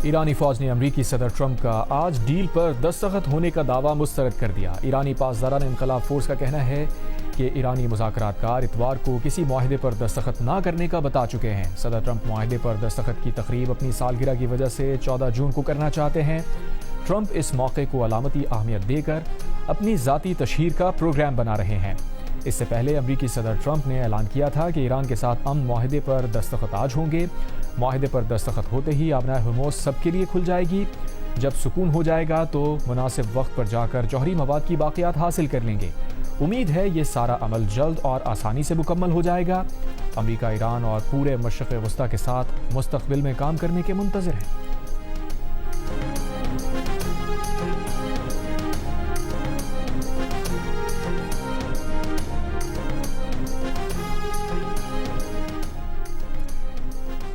ایرانی فوج نے امریکی صدر ٹرمپ کا آج ڈیل پر دستخط ہونے کا دعویٰ مسترد کر دیا۔ ایرانی پاسداران انقلاب فورس کا کہنا ہے کہ ایرانی مذاکرات کار اتوار کو کسی معاہدے پر دستخط نہ کرنے کا بتا چکے ہیں۔ صدر ٹرمپ معاہدے پر دستخط کی تقریب اپنی سالگرہ کی وجہ سے 14 جون کو کرنا چاہتے ہیں۔ ٹرمپ اس موقع کو علامتی اہمیت دے کر اپنی ذاتی تشہیر کا پروگرام بنا رہے ہیں۔ اس سے پہلے امریکی صدر ٹرمپ نے اعلان کیا تھا کہ ایران کے ساتھ امن معاہدے پر دستخط آج ہوں گے۔ معاہدے پر دستخط ہوتے ہی آبنائے ہرموز سب کے لیے کھل جائے گی۔ جب سکون ہو جائے گا تو مناسب وقت پر جا کر جوہری مواد کی باقیات حاصل کر لیں گے۔ امید ہے یہ سارا عمل جلد اور آسانی سے مکمل ہو جائے گا۔ امریکہ ایران اور پورے مشرق وسطی کے ساتھ مستقبل میں کام کرنے کے منتظر ہے۔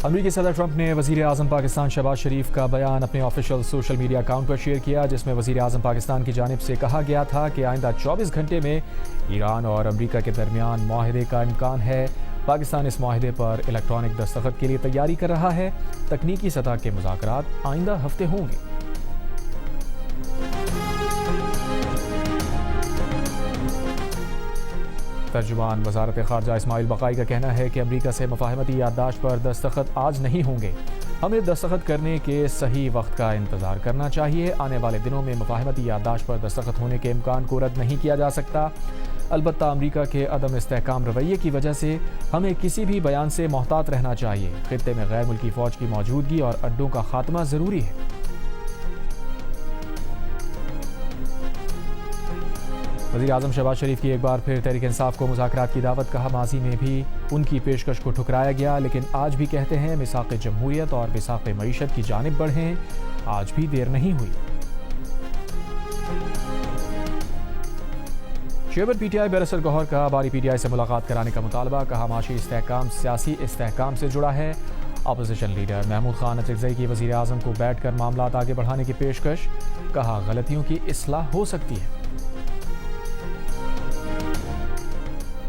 امریکی صدر ٹرمپ نے وزیر اعظم پاکستان شہباز شریف کا بیان اپنے آفیشیل سوشل میڈیا اکاؤنٹ پر شیئر کیا، جس میں وزیر اعظم پاکستان کی جانب سے کہا گیا تھا کہ آئندہ 24 گھنٹے میں ایران اور امریکہ کے درمیان معاہدے کا امکان ہے۔ پاکستان اس معاہدے پر الیکٹرانک دستخط کے لیے تیاری کر رہا ہے۔ تکنیکی سطح کے مذاکرات آئندہ ہفتے ہوں گے۔ ترجمان وزارت خارجہ اسماعیل بقائی کا کہنا ہے کہ امریکہ سے مفاہمتی یادداشت پر دستخط آج نہیں ہوں گے۔ ہمیں دستخط کرنے کے صحیح وقت کا انتظار کرنا چاہیے۔ آنے والے دنوں میں مفاہمتی یادداشت پر دستخط ہونے کے امکان کو رد نہیں کیا جا سکتا۔ البتہ امریکہ کے عدم استحکام رویے کی وجہ سے ہمیں کسی بھی بیان سے محتاط رہنا چاہیے۔ خطے میں غیر ملکی فوج کی موجودگی اور اڈوں کا خاتمہ ضروری ہے۔ وزیر اعظم شہباز شریف کی ایک بار پھر تحریک انصاف کو مذاکرات کی دعوت، کہا ماضی میں بھی ان کی پیشکش کو ٹھکرایا گیا، لیکن آج بھی کہتے ہیں میثاق جمہوریت اور میثاق معیشت کی جانب بڑھیں، آج بھی دیر نہیں ہوئی۔ Chairman P T I barrister Gohar کا باری پی ٹی آئی سے ملاقات کرانے کا مطالبہ، کہا معاشی استحکام سیاسی استحکام سے جڑا ہے۔ اپوزیشن لیڈر محمود خان اچکزئی کی وزیر اعظم کو بیٹھ کر معاملات آگے بڑھانے کی پیشکش، کہا غلطیوں کی اصلاح ہو سکتی ہے۔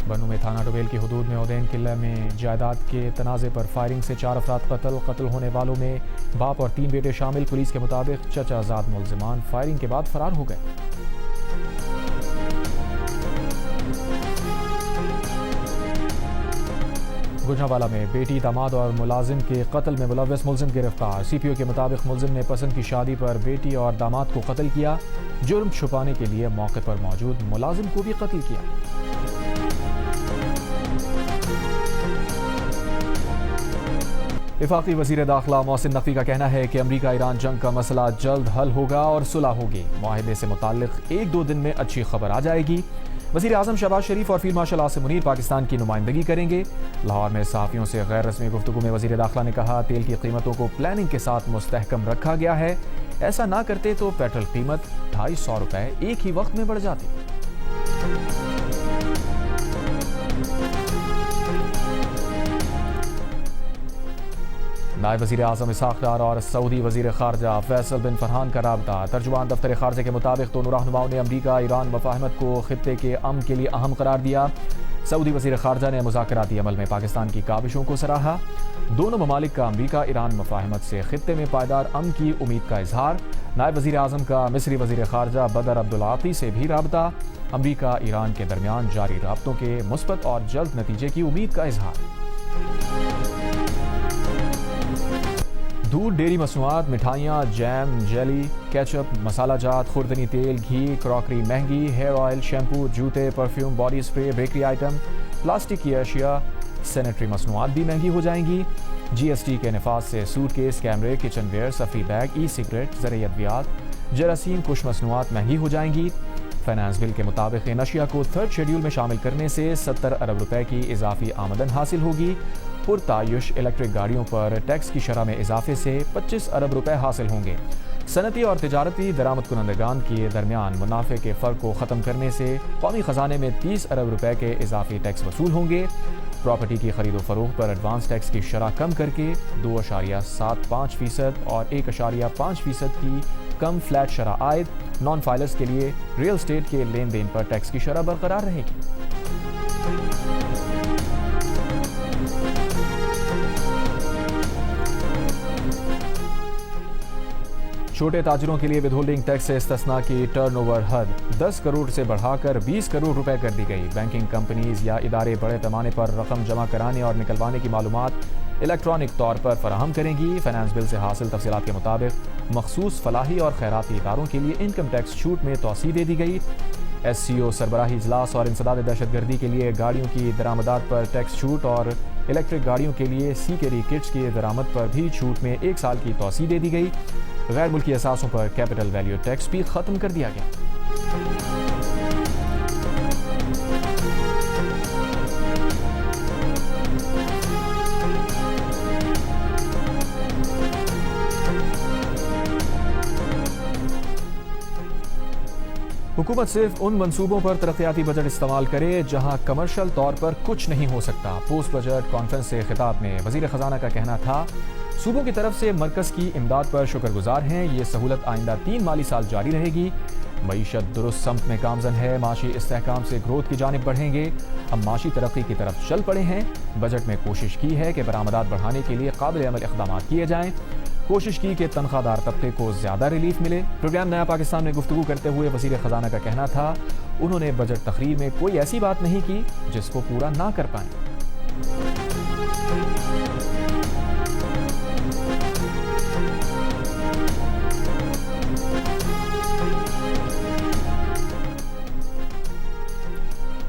بنوں میں تھانہ ڈویل کی حدود میں اودین قلعہ میں جائیداد کے تنازع پر فائرنگ سے 4 افراد قتل ہونے والوں میں باپ اور 3 بیٹے شامل۔ پولیس کے مطابق چچا زاد ملزمان فائرنگ کے بعد فرار ہو گئے۔ گجرانوالہ میں بیٹی، داماد اور ملازم کے قتل میں ملوث ملزم گرفتار۔ سی پی او کے مطابق ملزم نے پسند کی شادی پر بیٹی اور داماد کو قتل کیا۔ جرم چھپانے کے لیے موقع پر موجود ملازم کو بھی قتل کیا۔ وفاقی وزیر داخلہ محسن نقوی کا کہنا ہے کہ امریکہ ایران جنگ کا مسئلہ جلد حل ہوگا اور صلح ہوگی۔ معاہدے سے متعلق 1-2 دن میں اچھی خبر آ جائے گی۔ وزیر اعظم شہباز شریف اور فیلڈ مارشل عاصم منیر پاکستان کی نمائندگی کریں گے۔ لاہور میں صحافیوں سے غیر رسمی گفتگو میں وزیر داخلہ نے کہا تیل کی قیمتوں کو پلاننگ کے ساتھ مستحکم رکھا گیا ہے، ایسا نہ کرتے تو پیٹرول قیمت 250 روپے ایک ہی وقت میں بڑھ جاتی۔ نائب وزیر اعظم اسحاق ڈار اور سعودی وزیر خارجہ فیصل بن فرحان کا رابطہ۔ ترجمان دفتر خارجہ کے مطابق دونوں رہنماؤں نے امریکہ ایران مفاہمت کو خطے کے امن کے لیے اہم قرار دیا۔ سعودی وزیر خارجہ نے مذاکراتی عمل میں پاکستان کی کاوشوں کو سراہا۔ دونوں ممالک کا امریکہ ایران مفاہمت سے خطے میں پائیدار امن کی امید کا اظہار۔ نائب وزیر اعظم کا مصری وزیر خارجہ بدر عبدالعاطی سے بھی رابطہ۔ امریکہ ایران کے درمیان جاری رابطوں کے مثبت اور جلد نتیجے کی امید کا اظہار۔ دودھ، ڈیری مصنوعات، مٹھائیاں، جیم، جیلی، کیچپ، مسالہ جات، خوردنی تیل، گھی، کراکری مہنگی، ہیئر آئل، شیمپو، جوتے، perfume, body spray, bakery item, plastic کی اشیاء، سینیٹری مصنوعات بھی مہنگی ہو جائیں گی۔ جی ایس ٹی کے نفاذ سے سوٹ کیس، کیمرے، کچن ویئر، سفری بیگ، ای سگریٹ، زرعی ادویات، جراثیم کش مصنوعات مہنگی ہو جائیں گی۔ فائنانس بل کے مطابق ان اشیاء کو 3rd شیڈول میں شامل کرنے سے 70 ارب روپے کی اضافی آمدن حاصل ہوگی۔ پرتعیش الیکٹرک گاڑیوں پر ٹیکس کی شرح میں اضافے سے 25 ارب روپے حاصل ہوں گے۔ صنعتی اور تجارتی درآمد کنندگان کے درمیان منافع کے فرق کو ختم کرنے سے قومی خزانے میں 30 ارب روپے کے اضافی ٹیکس وصول ہوں گے۔ پراپرٹی کی خرید و فروخت پر ایڈوانس ٹیکس کی شرح کم کر کے 2.75% اور 1.5% کی کم فلیٹ شرح عائد۔ نان فائلرز کے لیے ریئل اسٹیٹ کے لین دین پر ٹیکس کی شرح برقرار رہے گی۔ چھوٹے تاجروں کے لیے ود ہولڈنگ ٹیکس سے استثنا کی ٹرن اوور حد 10 کروڑ سے بڑھا کر 20 کروڑ روپے کر دی گئی۔ بینکنگ کمپنیز یا ادارے بڑے پیمانے پر رقم جمع کرانے اور نکلوانے کی معلومات الیکٹرانک طور پر فراہم کریں گی۔ فائنانس بل سے حاصل تفصیلات کے مطابق مخصوص فلاحی اور خیراتی اداروں کے لیے انکم ٹیکس چھوٹ میں توسیع دے دی گئی۔ ایس سی او سربراہی اجلاس اور انسداد دہشت گردی کے لیے گاڑیوں کی درآمدات پر ٹیکس چھوٹ اور الیکٹرک گاڑیوں کے لیے سی کیری کٹس کی درآمد پر بھی چھوٹ میں 1 سال کی توسیع دے دی گئی۔ غیر ملکی اثاثوں پر کیپٹل ویلیو ٹیکس بھی ختم کر دیا گیا۔ حکومت صرف ان منصوبوں پر ترقیاتی بجٹ استعمال کرے جہاں کمرشل طور پر کچھ نہیں ہو سکتا۔ پوسٹ بجٹ کانفرنس سے خطاب میں وزیر خزانہ کا کہنا تھا، صوبوں کی طرف سے مرکز کی امداد پر شکر گزار ہیں۔ یہ سہولت آئندہ 3 مالی سال جاری رہے گی۔ معیشت درست سمت میں گامزن ہے۔ معاشی استحکام سے گروتھ کی جانب بڑھیں گے۔ ہم معاشی ترقی کی طرف چل پڑے ہیں۔ بجٹ میں کوشش کی ہے کہ برآمدات بڑھانے کے لیے قابل عمل اقدامات کیے جائیں۔ کوشش کی کہ تنخواہ دار طبقے کو زیادہ ریلیف ملے۔ پروگرام نیا پاکستان میں گفتگو کرتے ہوئے وزیر خزانہ کا کہنا تھا، انہوں نے بجٹ تقریر میں کوئی ایسی بات نہیں کی جس کو پورا نہ کر پائیں۔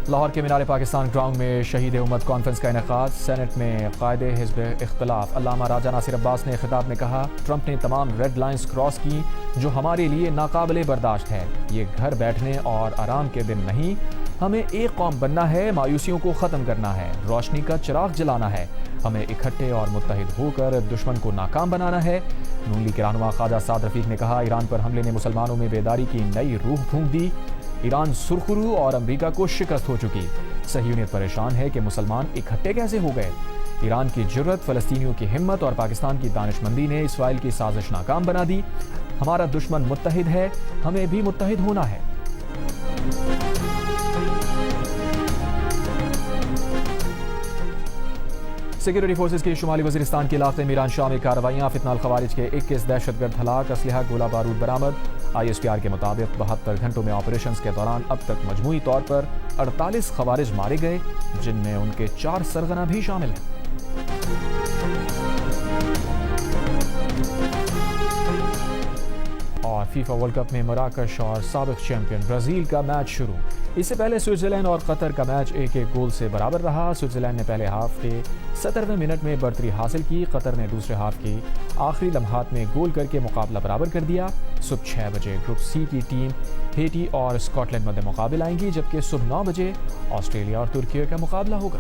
لاہور کے مینار پاکستان گراؤنڈ میں شہید امت کانفرنس کا انعقاد۔ سینٹ میں قائد حزب اختلاف علامہ راجہ ناصر عباس نے خطاب میں کہا، ٹرمپ نے تمام ریڈ لائنز کراس کی جو ہمارے لیے ناقابل برداشت ہے۔ یہ گھر بیٹھنے اور آرام کے دن نہیں، ہمیں ایک قوم بننا ہے، مایوسیوں کو ختم کرنا ہے، روشنی کا چراغ جلانا ہے، ہمیں اکٹھے اور متحد ہو کر دشمن کو ناکام بنانا ہے۔ نون لیگ کے رہنما خواجہ سعد رفیق نے کہا، ایران پر حملے نے مسلمانوں میں بیداری کی نئی روح پھونک دی۔ ایران سرخرو اور امریکہ کو شکست ہو چکی۔ صہیونیت پریشان ہے کہ مسلمان اکٹھے کیسے ہو گئے۔ ایران کی جرت، فلسطینیوں کی ہمت اور پاکستان کی دانشمندی نے اسرائیل کی سازش ناکام بنا دی۔ ہمارا دشمن متحد ہے، ہمیں بھی متحد ہونا ہے۔ سیکورٹی فورسز کی شمالی وزیرستان کے علاقے میران شاہ میں کارروائیاں۔ فتنہ الخوارج کے 21 دہشت گرد ہلاک، اسلحہ گولہ بارود برآمد۔ آئی ایس پی آر کے مطابق 72 گھنٹوں میں آپریشنز کے دوران اب تک مجموعی طور پر 48 خوارج مارے گئے، جن میں ان کے 4 سرغنہ بھی شامل ہیں۔ اور فیفا ورلڈ کپ میں مراکش اور سابق چیمپئن برازیل کا میچ شروع۔ اس سے پہلے سوئٹزرلینڈ اور قطر کا میچ 1-1 گول سے برابر رہا۔ سوئٹزرلینڈ نے پہلے ہاف کے 70ویں منٹ میں برتری حاصل کی۔ قطر نے دوسرے ہاف کے آخری لمحات میں گول کر کے مقابلہ برابر کر دیا۔ صبح 6 بجے گروپ سی کی ٹیم ہیٹی اور اسکاٹ لینڈ مد مقابل آئیں گی، جبکہ صبح 9 بجے آسٹریلیا اور ترکی کا مقابلہ ہوگا۔